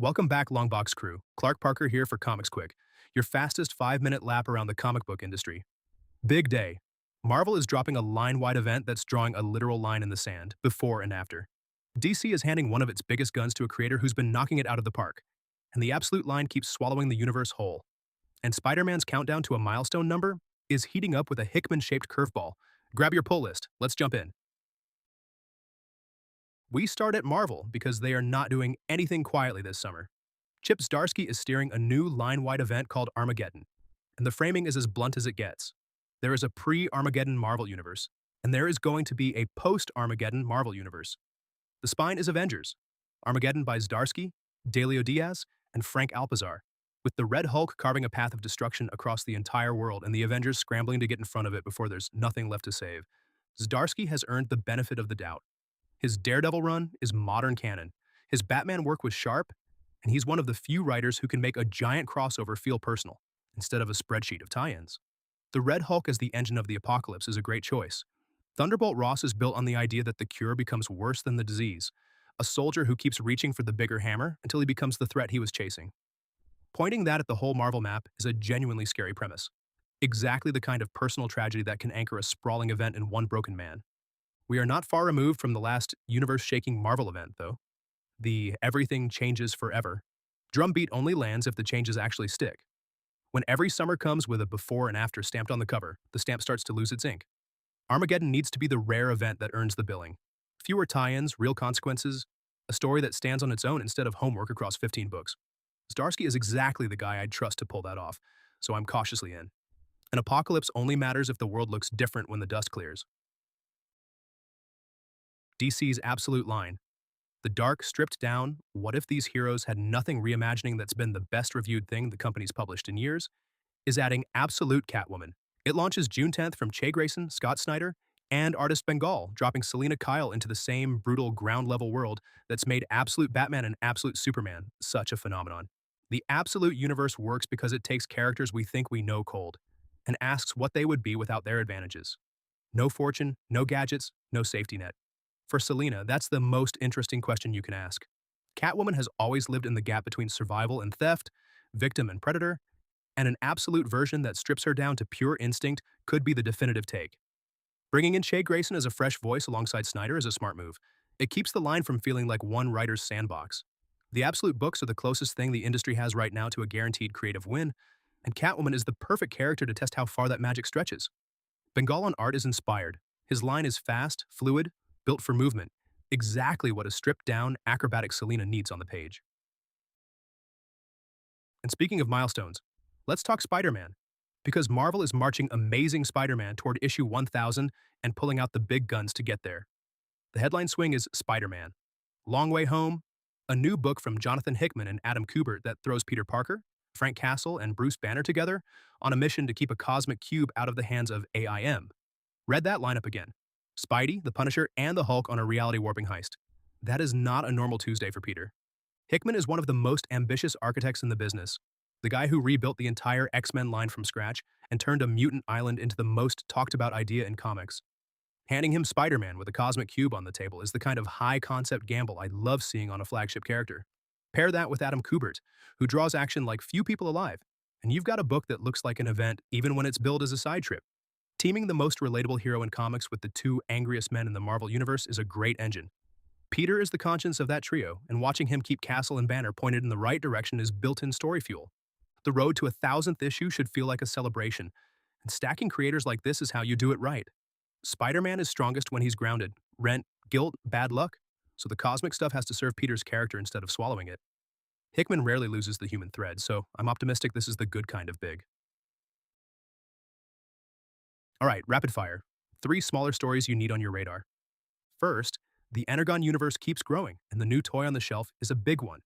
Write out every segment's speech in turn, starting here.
Welcome back, Longbox crew. Clark Parker here for ComicsQuick, your fastest 5-minute lap around the comic book industry. Big day. Marvel is dropping a line-wide event that's drawing a literal line in the sand, before and after. DC is handing one of its biggest guns to a creator who's been knocking it out of the park, and the absolute line keeps swallowing the universe whole. And Spider-Man's countdown to a milestone number is heating up with a Hickman-shaped curveball. Grab your pull list. Let's jump in. We start at Marvel because they are not doing anything quietly this summer. Chip Zdarsky is steering a new line-wide event called Armageddon, and the framing is as blunt as it gets. There is a pre-Armageddon Marvel universe, and there is going to be a post-Armageddon Marvel universe. The spine is Avengers, Armageddon by Zdarsky, Delio Diaz, and Frank Alpizar, with the Red Hulk carving a path of destruction across the entire world and the Avengers scrambling to get in front of it before there's nothing left to save. Zdarsky has earned the benefit of the doubt. His Daredevil run is modern canon. His Batman work was sharp, and he's one of the few writers who can make a giant crossover feel personal, instead of a spreadsheet of tie-ins. The Red Hulk as the engine of the apocalypse is a great choice. Thunderbolt Ross is built on the idea that the cure becomes worse than the disease, a soldier who keeps reaching for the bigger hammer until he becomes the threat he was chasing. Pointing that at the whole Marvel map is a genuinely scary premise. Exactly the kind of personal tragedy that can anchor a sprawling event in one broken man. We are not far removed from the last universe-shaking Marvel event, though. The everything changes forever. Drumbeat only lands if the changes actually stick. When every summer comes with a before and after stamped on the cover, the stamp starts to lose its ink. Armageddon needs to be the rare event that earns the billing. Fewer tie-ins, real consequences, a story that stands on its own instead of homework across 15 books. Zdarsky is exactly the guy I'd trust to pull that off, so I'm cautiously in. An apocalypse only matters if the world looks different when the dust clears. DC's absolute line. The dark, stripped down, what if these heroes had nothing reimagining that's been the best reviewed thing the company's published in years, is adding absolute Catwoman. It launches June 10th from Che Grayson, Scott Snyder, and artist Bengal, dropping Selina Kyle into the same brutal ground-level world that's made Absolute Batman and Absolute Superman such a phenomenon. The Absolute universe works because it takes characters we think we know cold, and asks what they would be without their advantages. No fortune, no gadgets, no safety net. For Selina, that's the most interesting question you can ask. Catwoman has always lived in the gap between survival and theft, victim and predator, and an absolute version that strips her down to pure instinct could be the definitive take. Bringing in Che Grayson as a fresh voice alongside Snyder is a smart move. It keeps the line from feeling like one writer's sandbox. The Absolute books are the closest thing the industry has right now to a guaranteed creative win, and Catwoman is the perfect character to test how far that magic stretches. Bengal on art is inspired. His line is fast, fluid, built for movement, exactly what a stripped-down, acrobatic Selina needs on the page. And speaking of milestones, let's talk Spider-Man, because Marvel is marching Amazing Spider-Man toward issue 1000 and pulling out the big guns to get there. The headline swing is Spider-Man. Long Way Home, a new book from Jonathan Hickman and Adam Kubert that throws Peter Parker, Frank Castle, and Bruce Banner together on a mission to keep a cosmic cube out of the hands of AIM. Read that lineup again. Spidey, the Punisher, and the Hulk on a reality-warping heist. That is not a normal Tuesday for Peter. Hickman is one of the most ambitious architects in the business, the guy who rebuilt the entire X-Men line from scratch and turned a mutant island into the most talked-about idea in comics. Handing him Spider-Man with a cosmic cube on the table is the kind of high-concept gamble I love seeing on a flagship character. Pair that with Adam Kubert, who draws action like few people alive, and you've got a book that looks like an event even when it's billed as a side trip. Teaming the most relatable hero in comics with the two angriest men in the Marvel Universe is a great engine. Peter is the conscience of that trio, and watching him keep Castle and Banner pointed in the right direction is built-in story fuel. The road to a 1000th issue should feel like a celebration, and stacking creators like this is how you do it right. Spider-Man is strongest when he's grounded. Rent, guilt, bad luck, so the cosmic stuff has to serve Peter's character instead of swallowing it. Hickman rarely loses the human thread, so I'm optimistic this is the good kind of big. All right, rapid fire. 3 smaller stories you need on your radar. First, the Energon universe keeps growing, and the new toy on the shelf is a big one.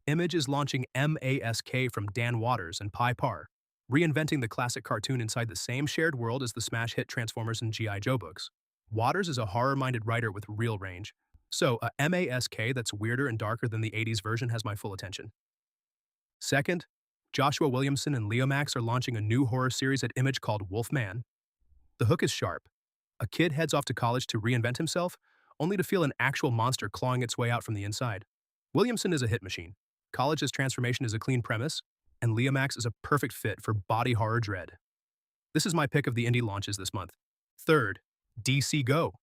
Image is launching MASK from Dan Watters and Pi Par, reinventing the classic cartoon inside the same shared world as the smash hit Transformers and G.I. Joe books. Watters is a horror-minded writer with real range, so a MASK that's weirder and darker than the 80s version has my full attention. Second, Joshua Williamson and Leo Max are launching a new horror series at Image called Wolfman. The hook is sharp. A kid heads off to college to reinvent himself, only to feel an actual monster clawing its way out from the inside. Williamson is a hit machine. College's transformation is a clean premise, and Leomax is a perfect fit for body horror dread. This is my pick of the indie launches this month. Third, DC Go.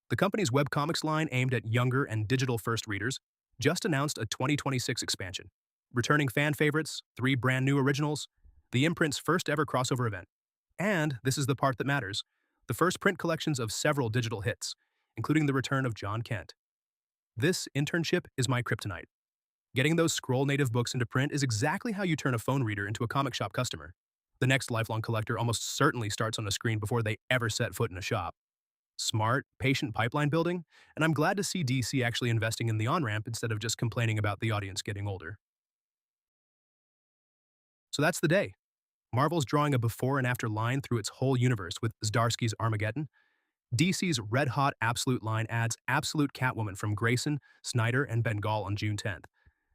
The company's webcomics line aimed at younger and digital-first readers just announced a 2026 expansion, returning fan favorites, 3 brand new originals, the imprint's first ever crossover event, and, this is the part that matters, the first print collections of several digital hits, including the return of John Kent. This internship is my kryptonite. Getting those scroll-native books into print is exactly how you turn a phone reader into a comic shop customer. The next lifelong collector almost certainly starts on a screen before they ever set foot in a shop. Smart, patient pipeline building, and I'm glad to see DC actually investing in the on-ramp instead of just complaining about the audience getting older. So that's the day. Marvel's drawing a before and after line through its whole universe with Zdarsky's Armageddon. DC's red-hot Absolute line adds Absolute Catwoman from Grayson, Snyder, and Bengal on June 10th.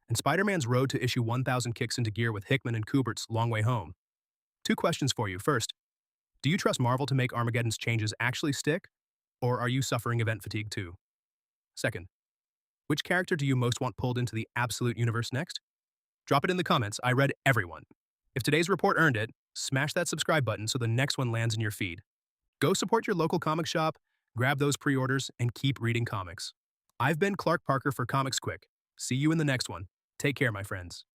And Spider-Man's road to issue 1000 kicks into gear with Hickman and Kubert's Long Way Home. 2 questions for you. First, do you trust Marvel to make Armageddon's changes actually stick? Or are you suffering event fatigue too? Second, which character do you most want pulled into the Absolute universe next? Drop it in the comments. I read everyone. If today's report earned it, smash that subscribe button so the next one lands in your feed. Go support your local comic shop, grab those pre-orders, and keep reading comics. I've been Clark Parker for ComicsQuick. See you in the next one. Take care, my friends.